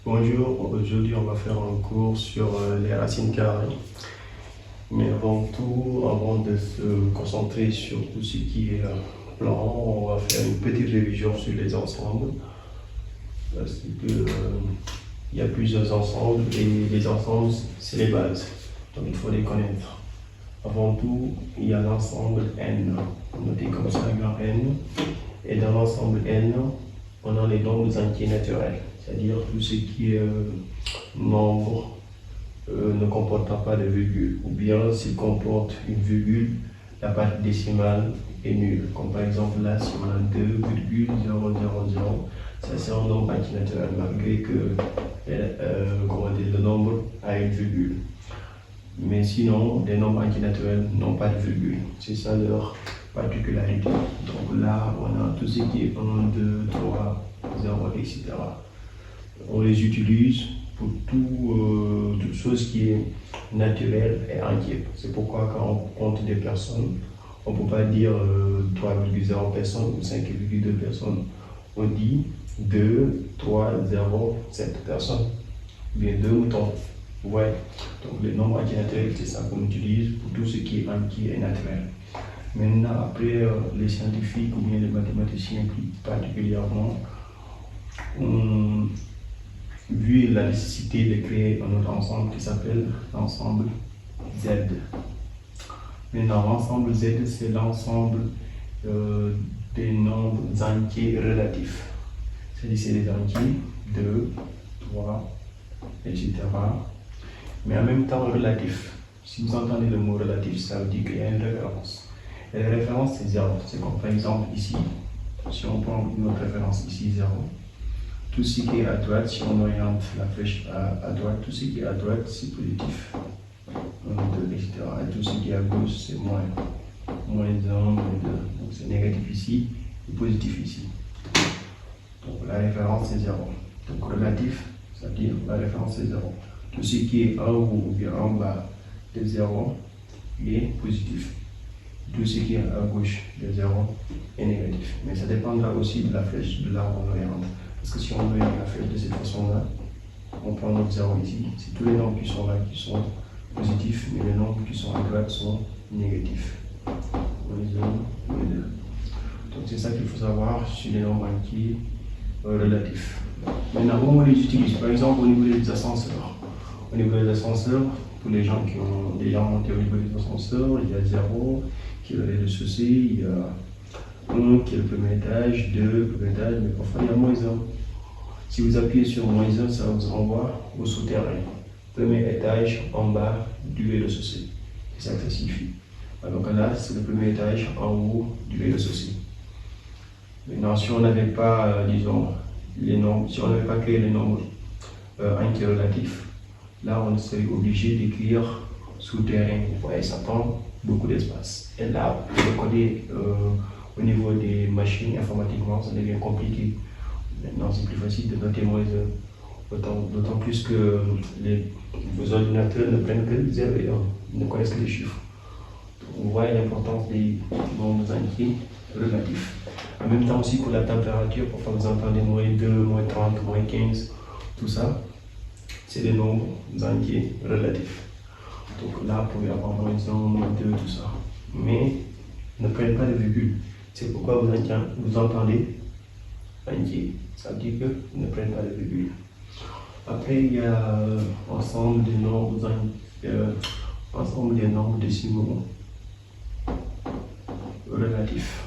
Bonjour, aujourd'hui on va faire un cours sur les racines carrées. Mais avant tout, avant de se concentrer sur tout ce qui est plan, on va faire une petite révision sur les ensembles. Parce que il y a plusieurs ensembles et les ensembles, c'est les bases. Donc il faut les connaître. Avant tout, il y a l'ensemble N, noté comme ça, grand N. Et dans l'ensemble N, on a les nombres entiers naturels, c'est-à-dire tout ce qui est nombre ne comportant pas de virgule, ou bien s'il comporte une virgule, la partie décimale est nulle. Comme par exemple là, si on a 2,000, ça c'est un nombre antinaturel, malgré que le nombre a une virgule. Mais sinon, les nombres antinaturels n'ont pas de virgule. C'est ça leur particularité. Donc là, on a tout ce qui est 1, 2, 3, 0, etc. On les utilise pour toute chose qui est naturelle et entière. C'est pourquoi quand on compte des personnes, on ne peut pas dire 3,0 personnes ou 5,2 personnes. On dit 2, 3, 0, 7 personnes. Ou bien 2 moutons. Ouais. Donc les nombres entiers naturels, c'est ça qu'on utilise pour tout ce qui est entier et naturel. Maintenant, après, les scientifiques ou bien les mathématiciens plus particulièrement ont vu la nécessité de créer un autre ensemble qui s'appelle l'ensemble Z. Maintenant, l'ensemble Z, c'est l'ensemble des nombres entiers relatifs. C'est-à-dire c'est les entiers 2, 3, etc. Mais en même temps relatif. Si vous entendez le mot relatif, ça veut dire qu'il y a une référence. Et la référence, c'est 0. C'est comme par exemple ici. Si on prend une autre référence ici, 0. Tout ce qui est à droite, si on oriente la flèche à droite, tout ce qui est à droite, c'est positif. 1, 2, etc. Et tout ce qui est à gauche, c'est moins. Moins 1, moins 2. Donc c'est négatif ici et positif ici. Donc la référence, c'est 0. Donc relatif, ça veut dire la référence, c'est 0. Tout ce qui est en haut ou bien en bas de 0 est positif. Tout ce qui est à gauche de 0 est négatif. Mais ça dépendra aussi de la flèche de là où on oriente. Parce que si on oriente la flèche de cette façon-là, on prend notre 0 ici. C'est tous les nombres qui sont là qui sont positifs, mais les nombres qui sont à droite sont négatifs. Moins 1, moins 2. Donc c'est ça qu'il faut savoir sur les nombres entiers relatifs. Maintenant, où on les utilise? Par exemple, au niveau des ascenseurs. Au niveau des ascenseurs, pour les gens qui ont déjà monté au niveau des ascenseurs, il y a 0 qui est le rez-de-chaussée, il y a 1 qui est le premier étage, 2 le premier étage, mais parfois il y a moins 1. Si vous appuyez sur moins 1, ça vous renvoie au souterrain. Premier étage en bas du rez-de-chaussée. C'est ça que ça signifie. Donc là, c'est le premier étage en haut du rez-de-chaussée. Maintenant, si on n'avait pas, disons, les nombres, si on n'avait pas créé les nombres entiers relatifs, là on serait obligé d'écrire souterrain. Vous voyez, ça prend beaucoup d'espace. Et là, pour le coder au niveau des machines informatiquement, ça devient compliqué. Maintenant, c'est plus facile de noter moins 1. D'autant plus que vos ordinateurs ne prennent que 0 et 1, ils ne connaissent que les chiffres. Donc, vous voyez l'importance des nombres entiers relatifs. En même temps aussi pour la température, parfois vous entendez moins 2, moins 30, moins 15, tout ça, c'est des nombres entiers relatifs. Donc là, vous pouvez avoir moins 1, moins 2, tout ça. Mais ne prennent pas de virgule. C'est pourquoi vous entendez entier. Ça veut dire qu'ils ne prennent pas de virgule. Après, il y a ensemble des nombres décimaux relatifs.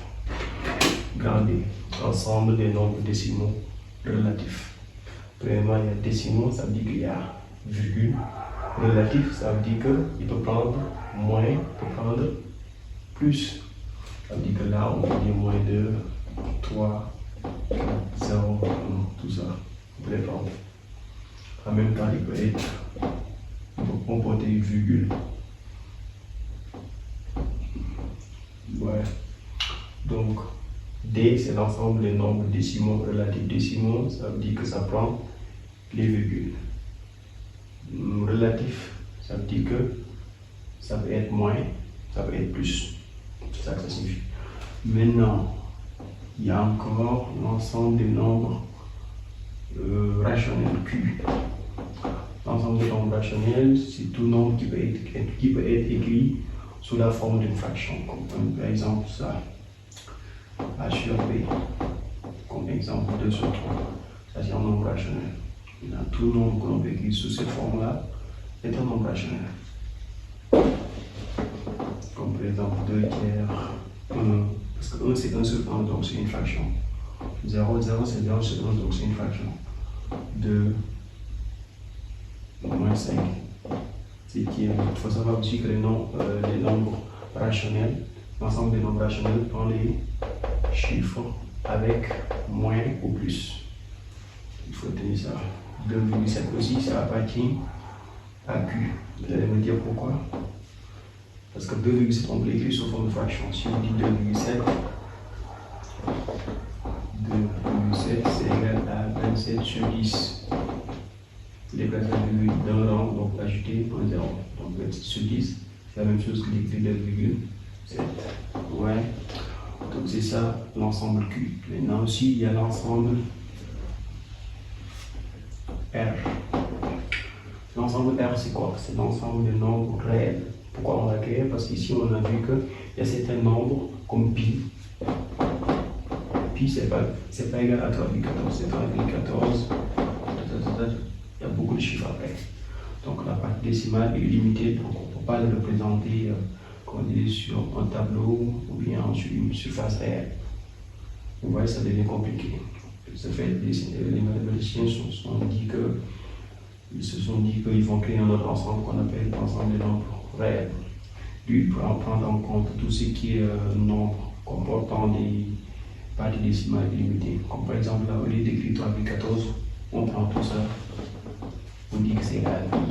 Regardez, ensemble des nombres décimaux relatifs. Premièrement, il y a décimaux, ça veut dire qu'il y a virgule. Relatif, ça veut dire qu'il peut prendre moins, il peut prendre plus. Ça veut dire que là, on peut dire moins 2, 3, 4, 0, 1, tout ça. On peut les prendre. En même temps, il peut comporter une virgule. Ouais. Donc, D, c'est l'ensemble des nombres décimaux relatifs. Décimaux, ça veut dire que ça prend les virgules. Relatif, ça veut dire que ça peut être moins, ça peut être plus. C'est ça que ça signifie. Maintenant, il y a encore l'ensemble des nombres rationnel Q. L'ensemble des nombres rationnels, c'est tout nombre qui peut être écrit sous la forme d'une fraction, comme par exemple ça, A sur B, comme exemple 2 sur 3. Ça c'est un nombre rationnel. Maintenant, tout nombre que l'on peut écrire sous cette forme-là est un nombre rationnel. Comme par exemple 2 tiers, 1, parce que 1 c'est 1 sur 1, donc c'est une fraction. 0, 0 c'est 0 sur 1, donc c'est une fraction. 2, moins 5. Il faut savoir aussi que les nombres rationnels, l'ensemble des nombres rationnels prend les chiffres avec moins ou plus. Il faut tenir ça. 2,7 aussi, ça appartient à Q. Vous allez me dire pourquoi. Parce que 2,7, on peut l'écrire sous forme de fraction. Si on dit 2,7, c'est égal à 27 sur 10. Déplacer la virgule d'un rang, donc ajouter un 0. Donc 27 sur 10, c'est la même chose que d'écrire 2,7. Ouais. Donc c'est ça l'ensemble Q. Maintenant aussi, il y a l'ensemble R. L'ensemble R, c'est quoi? C'est l'ensemble des nombres réels. Pourquoi on l'a créé? Parce qu'ici, on a vu qu'il y a certains nombres comme pi. Pi, c'est pas égal à 3,14. C'est 3,14. Il y a beaucoup de chiffres après. Donc la partie décimale est limitée, donc on ne peut pas le représenter comme on dit, sur un tableau ou bien sur une surface réelle. Vous voyez, ça devient compliqué. Ça fait, les mathématiciens se sont dit qu'ils vont créer un autre ensemble qu'on appelle l'ensemble des nombres réels. Lui, il prend en compte tout ce qui est nombre comportant des parties décimales limitées. Comme par exemple, là, au lieu d'écrire 3,14, on prend tout ça, on dit que c'est égal à pi,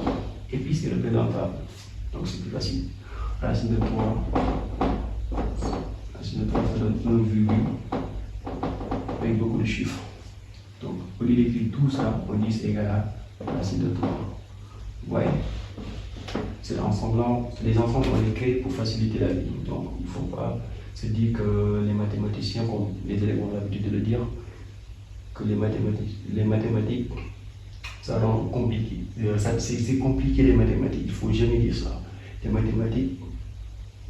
et puis c'est représentable. Donc c'est plus facile. Racine de 3, ça donne 1 virgule avec beaucoup de chiffres. Donc au lieu d'écrire tout ça, on dit c'est égal à racine de 3. Ouais. C'est des ensembles, on les crée pour faciliter la vie. Donc il ne faut pas se dire que les mathématiciens, comme les élèves ont l'habitude de le dire, que les mathématiques, ça rend compliqué. C'est compliqué les mathématiques, il ne faut jamais dire ça. Les mathématiques,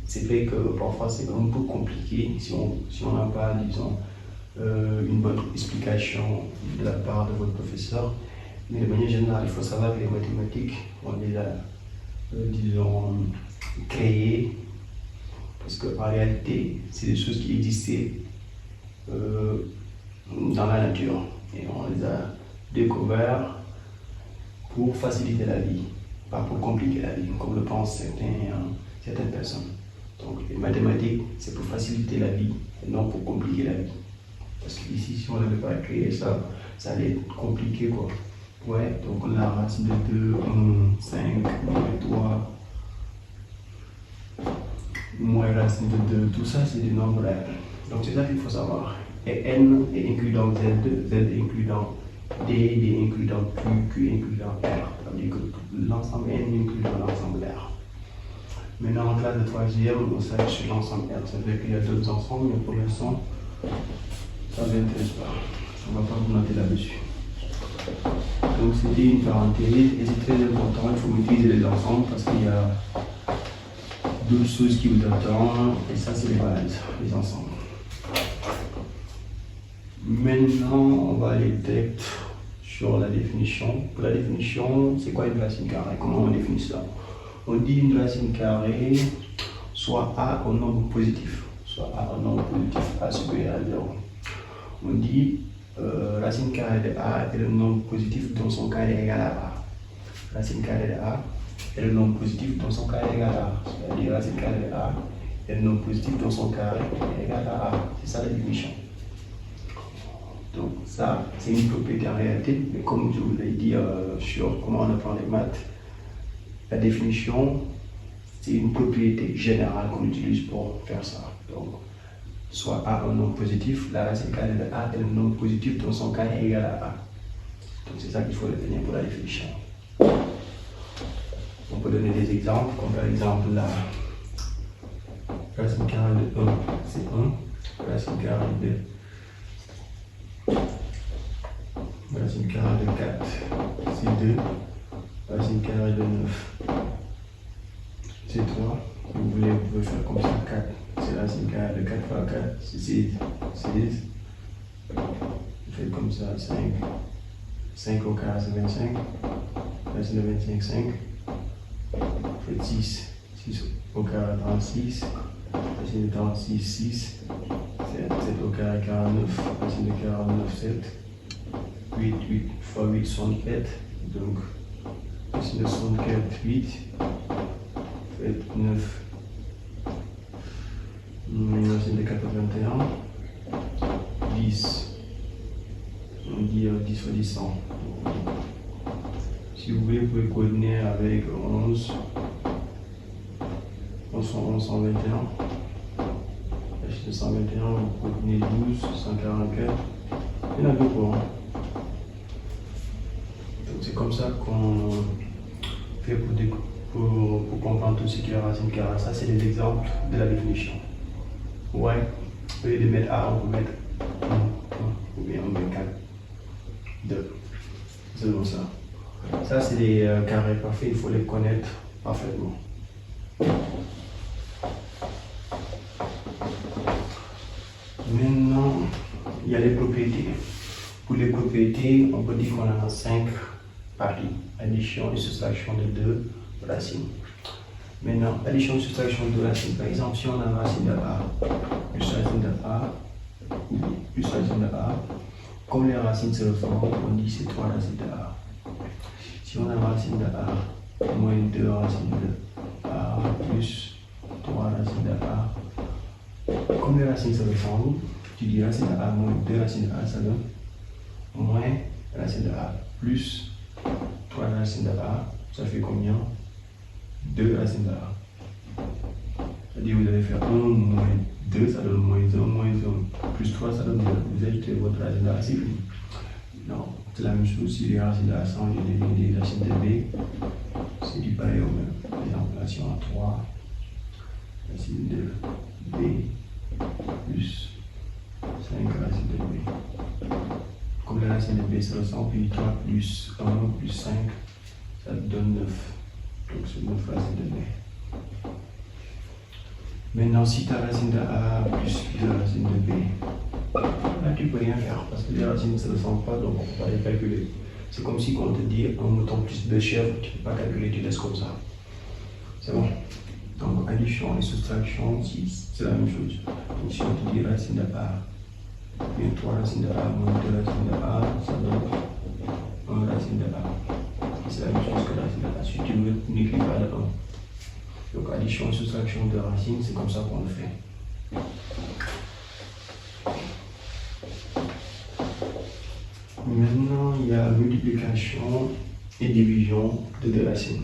c'est vrai que parfois c'est un peu compliqué si on n'a pas, disons, une bonne explication de la part de votre professeur. Mais de manière générale, il faut savoir que les mathématiques, on les a, disons, créées parce qu'en réalité, c'est des choses qui existaient dans la nature. Et on les a découvertes pour faciliter la vie, pas pour compliquer la vie, comme le pensent certaines personnes. Donc les mathématiques, c'est pour faciliter la vie et non pour compliquer la vie. Parce qu'ici, si on n'avait pas créé ça, ça allait être compliqué, quoi. Ouais, donc la racine de 2, 1, 5, moins 3, moins racine de 2, tout ça, c'est des nombres réels. Donc c'est ça qu'il faut savoir. Et n est inclus dans Z, Z est inclus dans D, D est inclus dans Q, Q est inclus dans R. Ça veut dire que l'ensemble n est inclus dans l'ensemble R. Maintenant, en classe de troisième, on s'arrête sur l'ensemble R. Ça veut dire qu'il y a d'autres ensembles, mais pour l'instant, ça ne m'intéresse pas. On ne va pas vous noter là-dessus. Donc c'était une parenthèse et c'est très important, il faut maîtriser les ensembles parce qu'il y a d'autres choses qui vous attendent et ça c'est les bases, les ensembles. Maintenant on va aller direct sur la définition. Pour la définition, c'est quoi une racine carrée? Comment on définit ça? On dit une racine carrée soit A au nombre positif, soit A au nombre positif, A supérieur à 0. On dit racine carrée de A est le nombre positif dont son carré est égal à A. Racine carrée de A est le nombre positif dont son carré est égal à A. C'est-à-dire racine carrée de A est le nombre positif dont son carré est égal à A. C'est ça la définition. Donc ça, c'est une propriété en réalité, mais comme je vous l'ai dit sur comment on apprend les maths, la définition, c'est une propriété générale qu'on utilise pour faire ça. Donc, soit A un nombre positif, la racine carrée de A est le nombre positif dont son carré est égal à A. Donc c'est ça qu'il faut retenir pour la définition. On peut donner des exemples, comme par exemple la racine carrée de 1, c'est 1, racine carrée de racine carrée de 4, c'est 2. Racine carrée de 9, c'est 3. Vous pouvez faire comme ça, 4. C'est racine carrée de 4 fois 4, c'est 6. 6. Vous faites comme ça, 5. 5 au carré, c'est 25. Racine de 25, 5. Vous faites 6. 6 au carré, 36. Racine de 36, 6. 7 au carré, 49. Racine de 49, 7. 8 fois 8, 64. Donc, racine de 64, 8. Faites 9. Racine de 81. 10. On dit 10 fois 10, 100. Si vous voulez, vous pouvez coordonner avec 11. 11, 121. Racine de 121, vous coordonnez 12, 144. Il y en a deux pour. Donc c'est comme ça qu'on fait pour comprendre tout ce qui est racine carrée. Ça, c'est des exemples de la définition. Ouais, au lieu de mettre A, on peut mettre 1, ou bien on met 4, 2. C'est bon ça. Ça, c'est des carrés parfaits, il faut les connaître parfaitement. Maintenant, il y a les propriétés. Pour les propriétés, on peut dire qu'on a 5 parties. Addition et soustraction de 2 racines. Maintenant, addition et soustraction de 2 racines. Par exemple, si on a racine de A plus racine de A, plus racine de A, comme les racines se ressemblent, on dit c'est 3 racines de A. Si on a racine de A moins 2 racines de A plus 3 racines de A, comme les racines se ressemblent, tu dis racine de A moins 2 racines de A, ça donne moins racine de A plus 3 racines de A, ça fait combien? 2 racines de A. C'est-à-dire vous allez faire 1 moins 2, ça donne moins 1, moins 1, plus 3, ça donne 2. Vous ajoutez votre racine de A, c'est fini. Non, c'est la même chose. Si les racines de A changent des racines de B, c'est du pareil au même. Par exemple, là, si on a 3 racines de B plus 5 racines de B. Comme les racines de B se ressemblent, puis 3 plus 1 plus 5, ça donne 9. Donc c'est 9 racines de B. Maintenant, si tu as racine de A plus 2 racines de B, là tu ne peux rien faire parce que les racines ne se ressemblent pas, donc on ne peut pas les calculer. C'est comme si on te dit un mouton plus 2 chèvres, tu ne peux pas calculer, tu laisses comme ça. C'est bon? Donc addition et soustraction, c'est la même chose. Donc si on te dit racine de A, bien 3 racines de A moins 2 racines de A, ça donne 1 racine de A. C'est la même chose que racine de A. Si tu veux, n'écris pas de 1. Donc addition et soustraction de racines, c'est comme ça qu'on le fait. Maintenant, il y a multiplication et division de deux racines.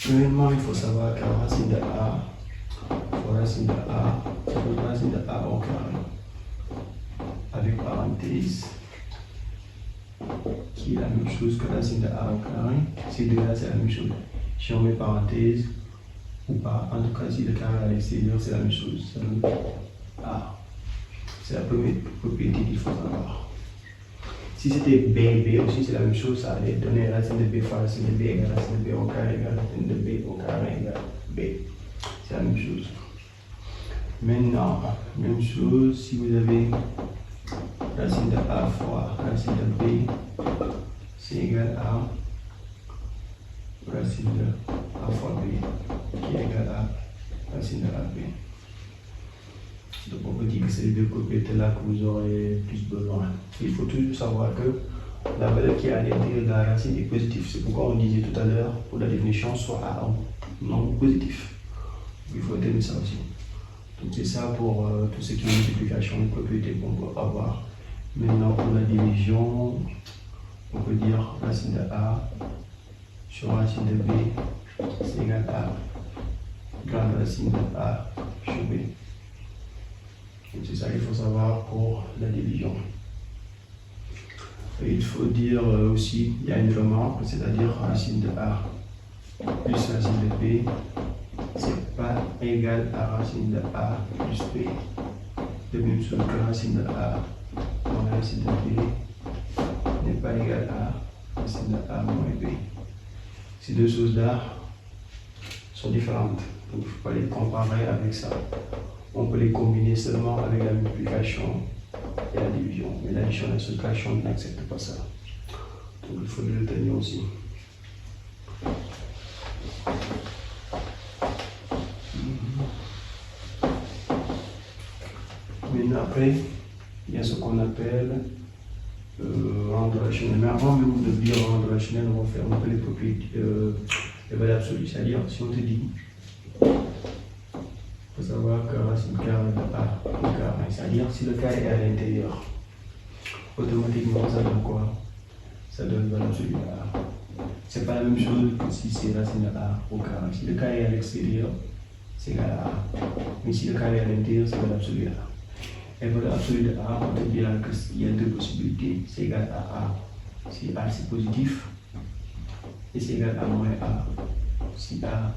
Premièrement, il faut savoir que la racine de A fois racine de A, ça donne racine de A au carré. Avec parenthèse, qui est la même chose que racine de A au carré. Ces deux-là, c'est la même chose. Si on met parenthèse ou pas, en tout cas, si le carré à l'extérieur, c'est la même chose. Ça donne A. C'est la première propriété qu'il faut savoir. Si c'était B aussi, c'est la même chose, ça allait donner racine de B fois racine de B égale racine de B au carré égale racine de B au carré égale B. C'est la même chose. Maintenant, même chose, si vous avez racine de A fois racine de B, c'est égal à racine de A fois B, qui est égal à racine de AB. Donc on peut dire que c'est les deux propriétés-là que vous aurez plus besoin. Il faut toujours savoir que la valeur qui est à l'intérieur de la racine est positive. C'est pourquoi on disait tout à l'heure, pour la définition, soit à un nombre positif. Il faut tenir ça aussi. Donc c'est ça pour tout ce qui est multiplication et propriétés qu'on peut avoir. Maintenant pour la division, on peut dire racine de A sur racine de B, c'est égal à grande racine de A sur B. C'est ça qu'il faut savoir pour la division. Et il faut dire aussi, il y a une remarque, c'est-à-dire racine de A plus racine de B, c'est pas égal à racine de A plus B. De même chose que racine de A moins racine de B, n'est pas égal à racine de a moins b. Ces deux choses-là sont différentes, donc il ne faut pas les comparer avec ça. On peut les combiner seulement avec la multiplication et la division, mais l'addition et la soustraction n'acceptent pas ça. Donc il faut le retenir aussi. Maintenant après, il y a ce qu'on appelle rendre rationnel. Mais avant même de dire rendre rationnel, on va faire un peu les propriétés, les valeurs absolues. C'est-à-dire, si on te dit, il faut savoir que racine carrée de a au carré, c'est-à-dire si le carré est à l'intérieur, automatiquement ça donne quoi? Ça donne valeur absolue de a. C'est pas la même chose que si c'est racine de a au carré. Si le carré est à l'extérieur, c'est égal à a. Mais si le carré est à l'intérieur, c'est valeur absolue de a. Et valeur absolue de a, on te dira qu'il y a deux possibilités. C'est égal à a si a c'est positif, et c'est égal à moins a si a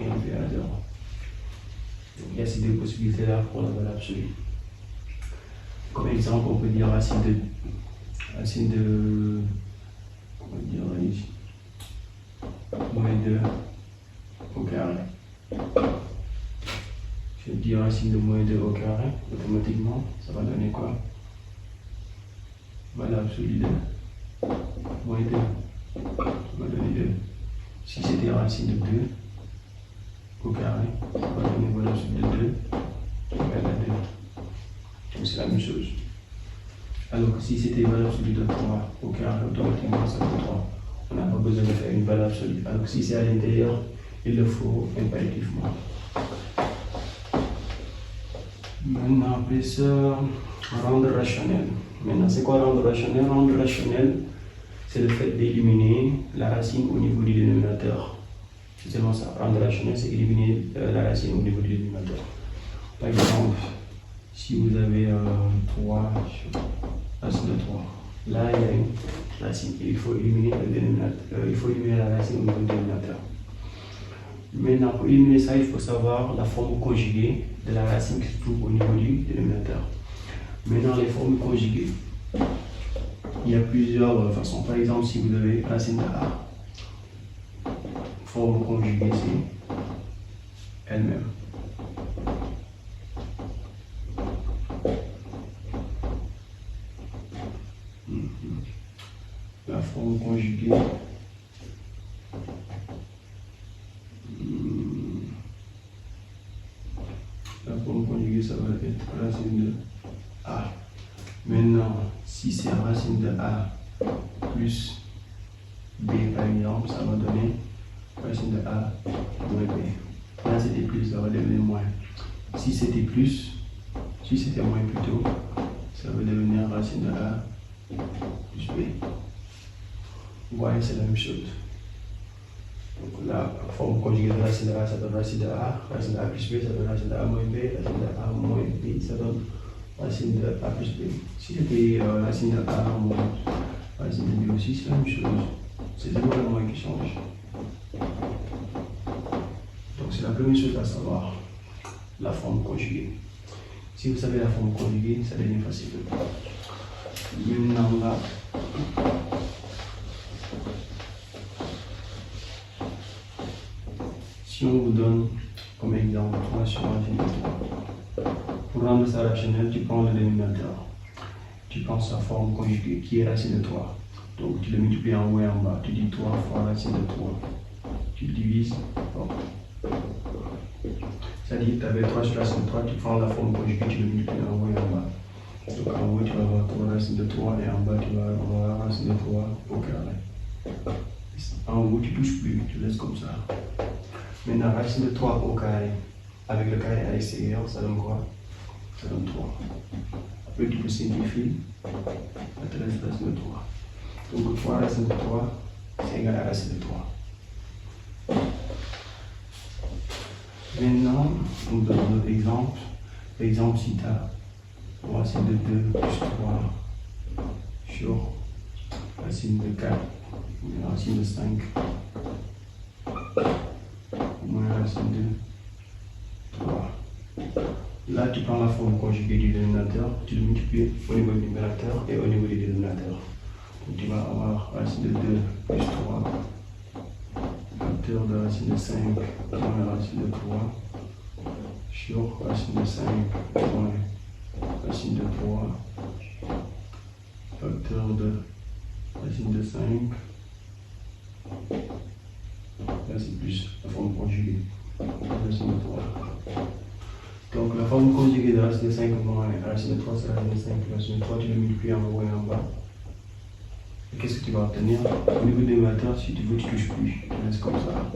est inférieur à 0. Donc il y a ces deux possibilités-là pour la valeur absolue. Comme exemple, on peut dire racine de on va dire ici, moins 2 au carré. Je vais dire racine de moins 2 au carré, automatiquement, ça va donner quoi? Valeur absolue de moins 2. Ça va donner 2. Si c'était racine de 2 au carré, ça va donner valeur absolue de 2 égale à 2. Donc c'est la même chose. Alors que si c'était valeur absolue de 3 au carré, automatiquement ça fait 3. On n'a pas besoin de faire une valeur absolue. Alors que si c'est à l'intérieur, il le faut impérativement. Maintenant, après ça, rendre rationnel. Maintenant, c'est quoi rendre rationnel? Rendre rationnel, c'est le fait d'éliminer la racine au niveau du dénominateur. C'est seulement ça. Rendre rationnel, c'est éliminer la racine au niveau du dénominateur. Par exemple, si vous avez 3 sur racine de 3, là il y a une racine et il faut éliminer le dénominateur. Il faut éliminer la racine au niveau du dénominateur. Maintenant, pour éliminer ça, il faut savoir la forme conjuguée de la racine qui se trouve au niveau du dénominateur. Maintenant, les formes conjuguées, il y a plusieurs façons. Par exemple, si vous avez racine de a, forme conjuguée, c'est elle-même. La forme conjuguée, ça va être racine de a. Maintenant, si c'est racine de a plus b par exemple, ça va donner racine de a moins b. Là c'était plus, ça va devenir moins. Si c'était plus, si c'était moins plutôt, ça va devenir racine de a plus b. Vous voyez, c'est la même chose. Donc la forme conjuguée de racine de a, ça donne racine de a plus b, ça donne racine de a moins b, racine de a moins b, ça donne racine de a plus b. Si c'était racine de a moins racine de b aussi, c'est la même chose. C'est seulement le moins qui change. Donc c'est la première chose à savoir, la forme conjuguée. Si vous savez la forme conjuguée, ça devient facile. Maintenant là, si on vous donne comme exemple 3 sur racine de 3, pour rendre ça rationnel, tu prends le dénominateur, tu prends sa forme conjuguée qui est racine de 3. Donc tu le multiplies en haut et en bas, tu dis 3 fois racine de 3, tu le divises par. C'est-à-dire que tu avais 3 sur racine de 3, tu prends la forme conjuguée, tu le multiplies en haut et en bas. Donc en haut tu vas avoir 3 racine de 3 et en bas tu vas avoir racine de 3 au carré. En haut tu ne touches plus, tu laisses comme ça. Maintenant, racine de 3 au carré, avec le carré à l'extérieur, ça donne quoi? Ça donne 3. Après, tu peux simplifier, ça te reste racine de 3. Donc 3 racine de 3, c'est égal à racine de 3. Maintenant, on donne un autre exemple. Par exemple, si tu as racine de 2 plus 3 sur racine de 4, ou racine de 5, moins racine de 3. Là, tu prends la forme conjuguée du dénominateur, tu le multiplies au niveau du numérateur et au niveau du dénominateur. Donc tu vas avoir racine de 2 plus 3, facteur de racine de 5 moins racine de 3, sur racine de 5 moins racine de 3, facteur de racine de 5, là c'est plus la forme conjuguée, racine de 3. Donc la forme conjuguée de racine de 5 moins racine de 3, c'est racine de 5 plus racine de 3, tu le multiplies en haut et en bas. Et qu'est-ce que tu vas obtenir? Au niveau des dénominateur, si tu veux, tu touches plus, tu laisses comme ça.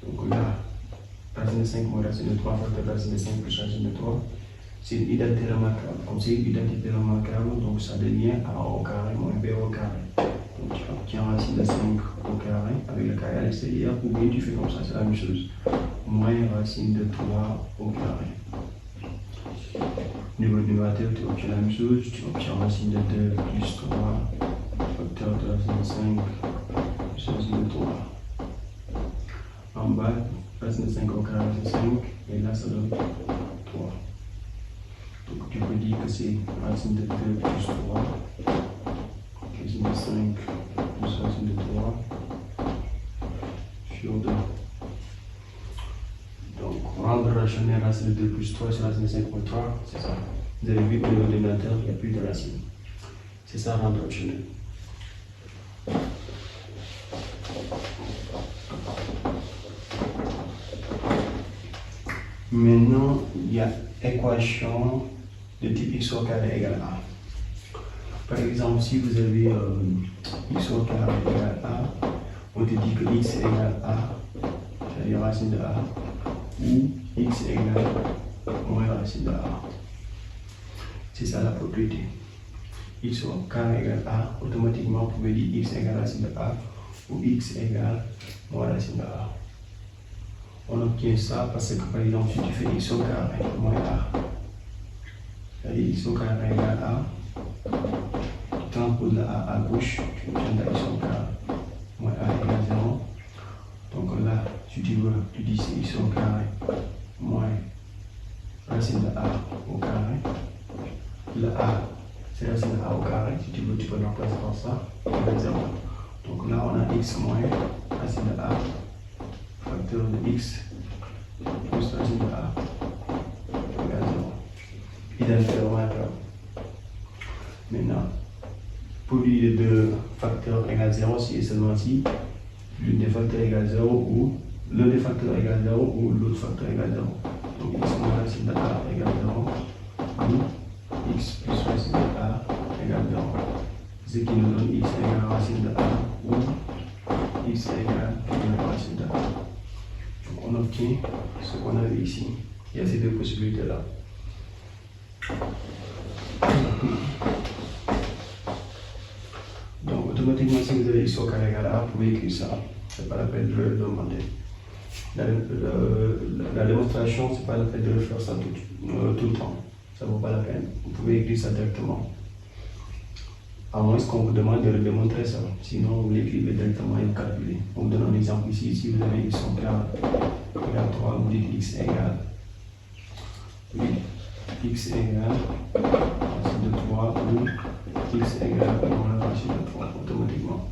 Donc là, racine de 5 moins racine de 3, facteur de racine de 5 plus racine de 3. C'est une identité remarquable. Comme c'est une identité remarquable, donc ça devient A au carré moins B au carré. Donc tu obtiens racine de 5 au carré avec le carré à l'extérieur, ou bien tu fais comme ça, c'est la même chose. Moins racine de 3 au carré. Au niveau du numérateur, tu obtiens la même chose, tu obtiens racine de 2 plus 3, facteur de racine de 5 plus racine de 3. En bas, racine de 5 au carré, c'est 5, et là ça donne 3. Donc tu peux dire que c'est racine de 2 plus 3, racine de 5 plus racine de 3, sur 2. Donc rendre rationnel racine de 2 plus 3 sur racine de 5 moins 3, c'est ça. Vous avez vu que le dénominateur, il n'y a plus de racine. C'est ça rendre rationnel. Maintenant, il y a équation de type x au carré égale a. Par exemple, si vous avez x au carré égale a, on te dit que x égale a, c'est-à-dire racine de a, ou x égale moins racine de a. C'est ça la propriété. X au carré égale a, automatiquement vous pouvez dire x égale racine de a, ou x égale moins racine de a. On obtient ça parce que par exemple, si tu fais x au carré moins a, c'est-à-dire x au carré égale a, tu transposes la a à gauche, tu obtiens la x au carré moins a égale 0. Donc là, si tu veux, tu dis c'est x au carré moins racine de a au carré. Le a, c'est racine de a au carré. Si tu veux, tu peux le remplacer par ça, égale 0. Donc là, on a x moins racine de a, facteur de x plus racine de a égale 0. Identité remarquable. Maintenant, produit des deux facteurs égale 0 si et seulement si l'une des facteurs égale 0 ou l'un des facteurs égale 0 ou l'autre facteur égale 0. Donc x moins racine de a égale 0 ou x plus racine de a égale 0. Ce qui nous donne x égale racine de a ou x égale racine de a. Donc on obtient ce qu'on avait ici. Il y a ces deux possibilités-là. Donc automatiquement, si vous avez x au carré égale a, vous pouvez écrire ça. C'est pas la peine de le demander. La démonstration, c'est pas la peine de le faire ça tout le temps. Ça vaut pas la peine. Vous pouvez écrire ça directement. À moins qu'on vous demande de le démontrer ça. Sinon, vous l'écrivez directement et vous calculez. On vous donne un exemple ici. Si vous avez x au carré égale 3, vous dites x égale. X égale racine de 3 ou x égale moins racine de 3 automatiquement.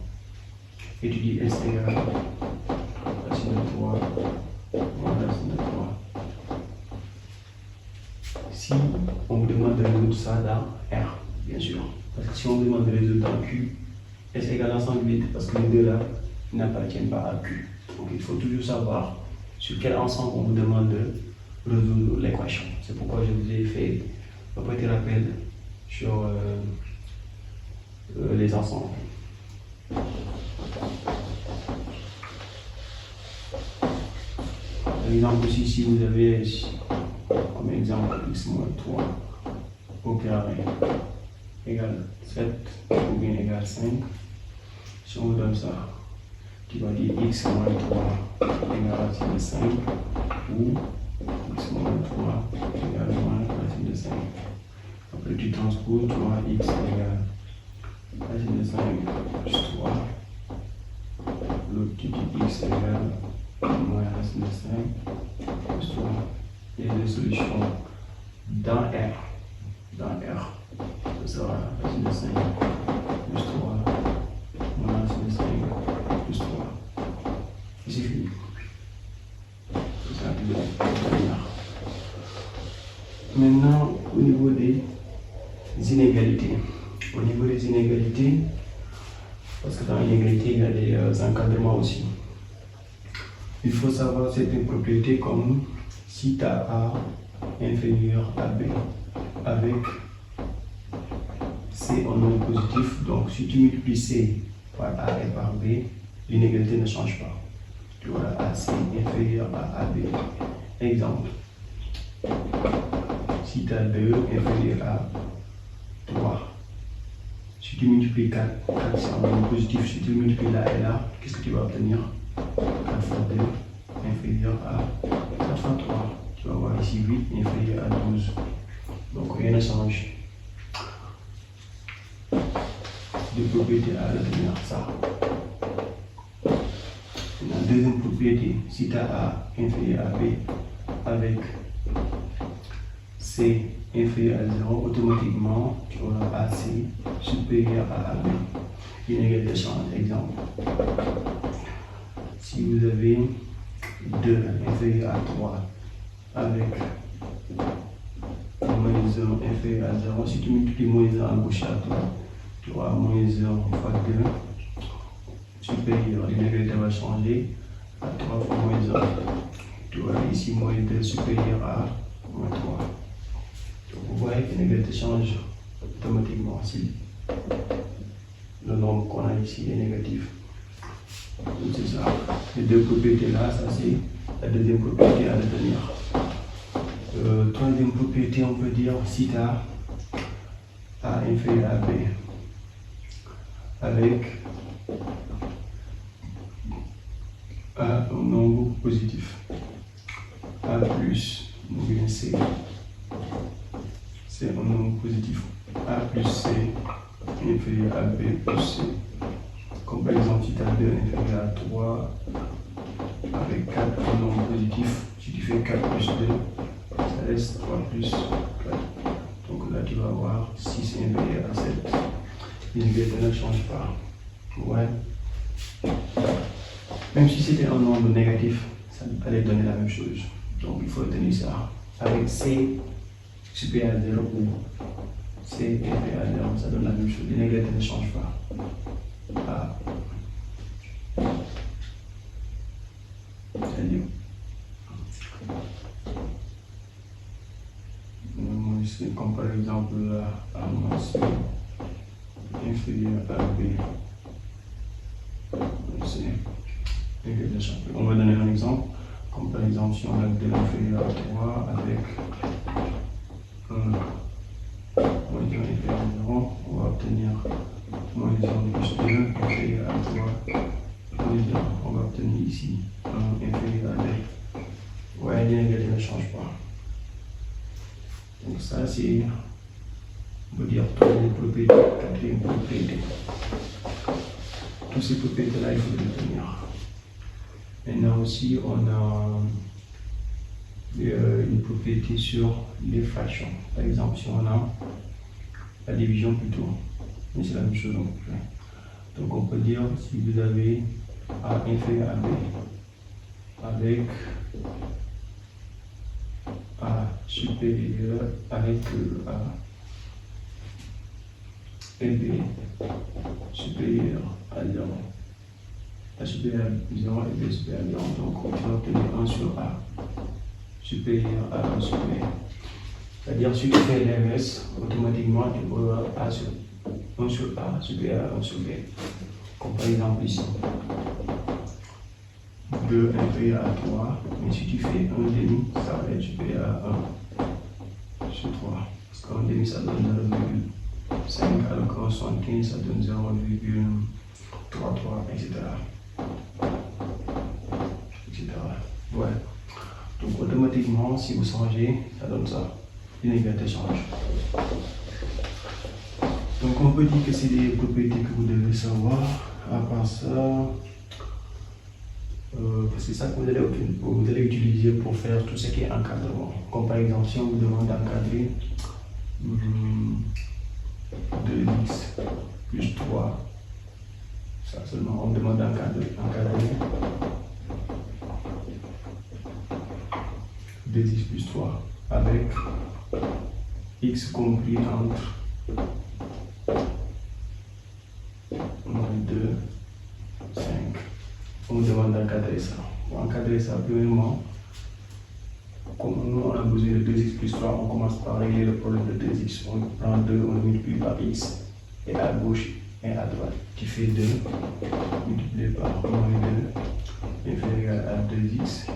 Et tu dis s égale racine de 3 moins racine de 3. Si on vous demande de résoudre ça dans R, bien sûr. Parce que si on vous demande de résoudre dans Q, S égale ensemble vide, parce que les deux là n'appartiennent pas à Q. Donc il faut toujours savoir sur quel ensemble on vous demande de résoudre l'équation. C'est pourquoi je vous ai fait un petit rappel sur les ensembles. Par exemple, aussi, si vous avez comme exemple x moins 3 au carré égale 7 ou bien égale 5, si on vous donne ça, tu vas dire x moins 3 égale racine de 5 ou x moins 3 égale moins racine de 5. Après tu transposes, tu vois x égale racine de 5 plus 3. L'autre tu dis x égale moins racine de 5 plus 3. les deux solutions dans R. Ça sera racine de 5 plus 3 moins racine de 5 plus 3. Et c'est fini. C'est ça qui est. Maintenant, au niveau des inégalités. Au niveau des inégalités, parce que dans l'inégalité, il y a des encadrements aussi. Il faut savoir certaines propriétés comme si ta A inférieur à B avec C en nombre positif. Donc, si tu multiplies C par A et par B, l'inégalité ne change pas. Tu auras AC inférieur à AB. Exemple. Si tu as 2 inférieur à 3. Si tu multiplies 4 c'est un nombre positif. Si tu multiplies là et là, qu'est-ce que tu vas obtenir? 4 fois 2 inférieur à 4 fois 3. Tu vas avoir ici 8 inférieur à 12. Donc rien ne change. Deux propriétés à retenir ça. La deuxième propriété, si tu as A inférieur à B avec C inférieur à 0, automatiquement tu auras AC supérieur à AB. L'inégalité change. Exemple. Si vous avez 2 inférieur à 3 avec moins 1 inférieur à 0, si tu multiplies moins 1 à gauche à droite, tu auras moins 1 fois 2 supérieur. L'inégalité va changer à 3 fois moins 1. Tu auras ici moins 2 supérieur à moins 3. Vous voyez que l'égalité change automatiquement si le nombre qu'on a ici est négatif. Donc c'est ça. Les deux propriétés là, ça c'est la deuxième propriété à retenir. Troisième propriété, on peut dire si tu as A inférieur à B avec A un nombre positif. A plus ou bien C. C'est un nombre positif. A plus C inférieur à B plus C. Comme par exemple, si tu as 2 inférieur à 3 avec 4, un nombre positif, si tu fais 4 plus 2, ça reste 3 plus 4. Donc là, tu vas avoir 6 inférieur à 7. L'inégalité ne change pas. Ouais. Même si c'était un nombre négatif, ça allait donner la même chose. Donc il faut retenir ça. Avec C supérieur à 0 ou C inférieur à 0, ça donne la même chose. L'inégalité ne change pas. Ah. C'est comme par exemple A moins C inférieur à B. On va donner un exemple. Comme par exemple, si on a 2 inférieur à 3 avec 1 moins 1 inférieur à 0, on va obtenir moins 1 plus 2 inférieur à 3 moins 1. On va obtenir ici 1 inférieur à 2. Ouais, l'inégalité ne change pas. Donc ça c'est, on peut dire, troisième propriété, quatrième propriété. Toutes ces propriétés-là, il faut les retenir. Maintenant aussi, on a une propriété sur les fractions. Par exemple, si on a la division plutôt, mais c'est la même chose non plus. Donc on peut dire, si vous avez A inférieur à B avec A supérieur avec A et B supérieur à 0. A supérieur à 0 et B supérieur à 0. Donc on va obtenir 1 sur A supérieur à 1 sur B. C'est-à-dire si tu fais l'inverse, automatiquement tu auras A sur 1 sur A supérieur à 1 sur B. Comme par exemple ici. 2 inférieur à 3, mais si tu fais 1 demi, ça va être supérieur à 1 sur 3. Parce qu'un demi ça donne 0,5, alors qu'un 75 ça donne 0,33, etc. Ouais. Donc automatiquement, si vous changez, ça donne ça. L'inégalité change. Donc on peut dire que c'est des propriétés que vous devez savoir. À part ça, C'est ça que vous allez utiliser pour faire tout ce qui est encadrement. Comme par exemple, si on vous demande d'encadrer 2x plus 3, ça seulement, on demande d'encadrer 2x plus 3 avec x compris entre 2, 5. On nous demande d'encadrer ça. Pour encadrer ça, premièrement, comme nous on a besoin de 2x plus 3, on commence par régler le problème de 2x. On prend 2, on le multiplie par x, et à gauche et à droite. Tu fais 2 multiplié par moins 2, inférieur à 2x,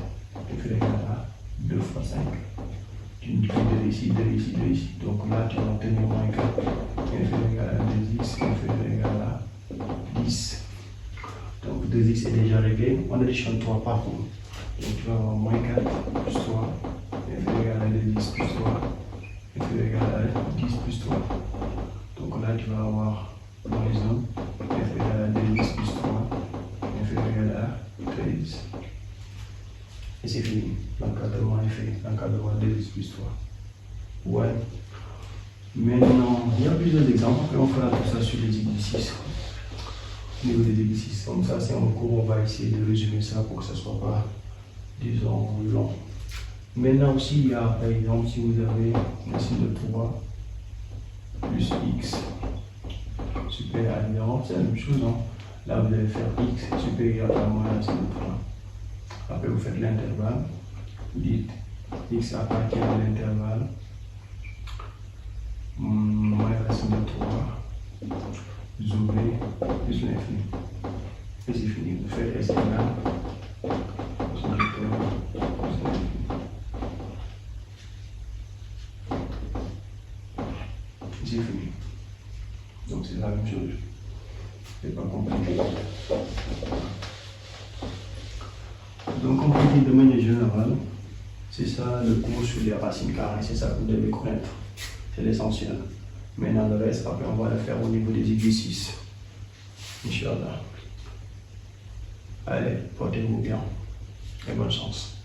inférieur à 2 fois 5. Tu multiplies 2 ici, 2 ici, 2 ici. Donc là, tu vas obtenir moins 4, inférieur à 2x, inférieur à 10. Donc 2x est déjà réglé, on additionne 3 partout. Donc tu vas avoir moins 4 plus 3, inférieur à 2x plus 3, inférieur à 10 plus 3. Donc là tu vas avoir moins 1, inférieur à 2x plus 3, inférieur à 13. Et c'est fini, l'encadrement est fait, l'encadrement 2x plus 3. Ouais. Maintenant, il y a plusieurs exemples, après on fera tout ça sur les exercices. Au niveau des exercices, comme ça, c'est en cours, on va essayer de résumer ça pour que ça ne soit pas, disons, long. Maintenant aussi, il y a, par exemple, si vous avez un signe de 3 plus x supérieur à 0, c'est la même chose, non? Là, vous allez faire x supérieur à moins la signe de 3. Après, vous faites l'intervalle, vous dites x appartient à l'intervalle moins la signe de 3. Vous ouvrez plus l'infini. Et c'est fini. Vous faites S égale c'est fini. Donc c'est la même chose. C'est pas compliqué. Donc on peut dire de manière générale, c'est ça le cours sur les racines carrées, c'est ça que vous devez connaître. C'est l'essentiel. Maintenant, le reste, après, on va le faire au niveau des exercices. Inch'Allah. Allez, portez-vous bien et bonne chance.